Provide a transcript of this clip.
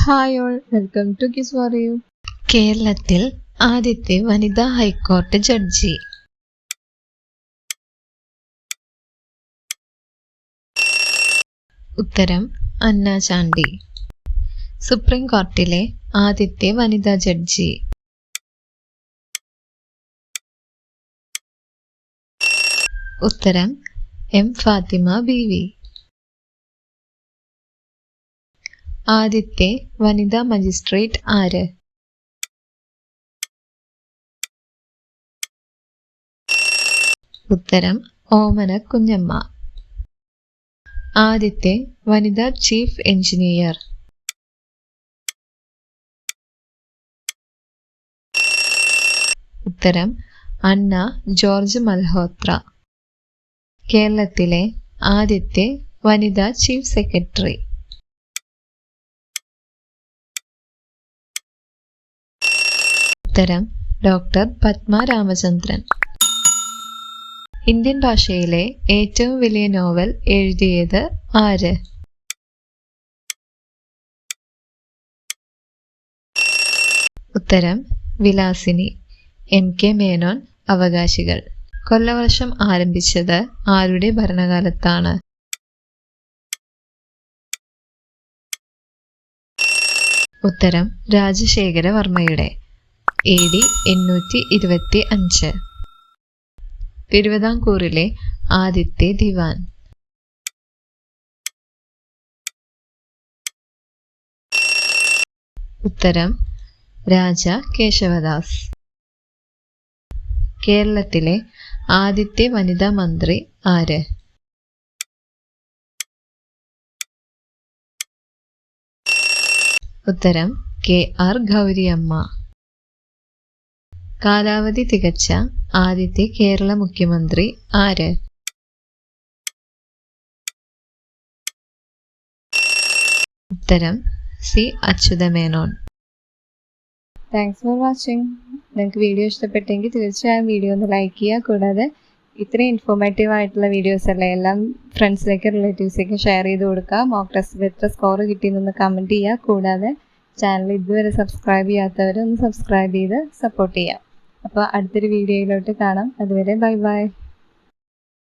Hi all, welcome to kiss for you. കേരളത്തിൽ ആദ്യത്തെ വനിതാ ഹൈക്കോടതി ജഡ്ജി. ഉത്തരം അന്ന ചാണ്ടി. സുപ്രീം കോടതിയിലെ ആദ്യത്തെ വനിതാ ജഡ്ജി. ഉത്തരം എം ഫാത്തിമ ബീവി. ആദ്യത്തെ വനിതാ മജിസ്ട്രേറ്റ് ആര്? ഉത്തരം ഓമന കുഞ്ഞമ്മ. ആദ്യത്തെ വനിതാ ചീഫ് എഞ്ചിനീയർ. ഉത്തരം അന്ന ജോർജ് മൽഹോത്ര. കേരളത്തിലെ ആദ്യത്തെ വനിതാ ചീഫ് സെക്രട്ടറി. ഉത്തരം ഡോക്ടർ പത്മ രാമചന്ദ്രൻ. ഇന്ത്യൻ ഭാഷയിലെ ഏറ്റവും വലിയ നോവൽ എഴുതിയത് ആര്? ഉത്തരം വിലാസിനി. M K Menon. അവകാശികൾ. കൊല്ലവർഷം ആരംഭിച്ചത് ആരുടെ ഭരണകാലത്താണ്? ഉത്തരം രാജശേഖര വർമ്മയുടെ. AD 825. തിരുവിതാംകൂറിലെ ആദ്യത്തെ ദിവാൻ. ഉത്തരം രാജ കേശവദാസ്. കേരളത്തിലെ ആദ്യത്തെ വനിതാ മന്ത്രി ആര്? ഉത്തരം KR ഗൗരിയമ്മ. കാലാവധി തികച്ച ആദ്യത്തെ കേരള മുഖ്യമന്ത്രി ആര്? ഉത്തരം C. Achutha Menon. Thanks for watching. നിങ്ങൾക്ക് വീഡിയോ ഇഷ്ടപ്പെട്ടെങ്കിൽ തീർച്ചയായും വീഡിയോ ഒന്ന് ലൈക്ക് ചെയ്യുക. കൂടാതെ ഇത്രയും ഇൻഫോർമേറ്റീവ് ആയിട്ടുള്ള വീഡിയോസ് അല്ലേ എല്ലാം ഫ്രണ്ട്സിലേക്ക് റിലേറ്റീവ്സിലേക്ക് ഷെയർ ചെയ്ത് കൊടുക്കുക. മോക്ക് ടെസ്റ്റിൽ എത്ര സ്കോർ കിട്ടിയെന്നൊന്ന് കമൻറ്റ് ചെയ്യുക. കൂടാതെ ചാനൽ ഇതുവരെ സബ്സ്ക്രൈബ് ചെയ്യാത്തവരൊന്ന് സബ്സ്ക്രൈബ് ചെയ്ത് സപ്പോർട്ട് ചെയ്യാം. അപ്പോൾ അടുത്തൊരു വീഡിയോയിലോട്ട് കാണാം. അതുവരെ ബൈ ബൈ.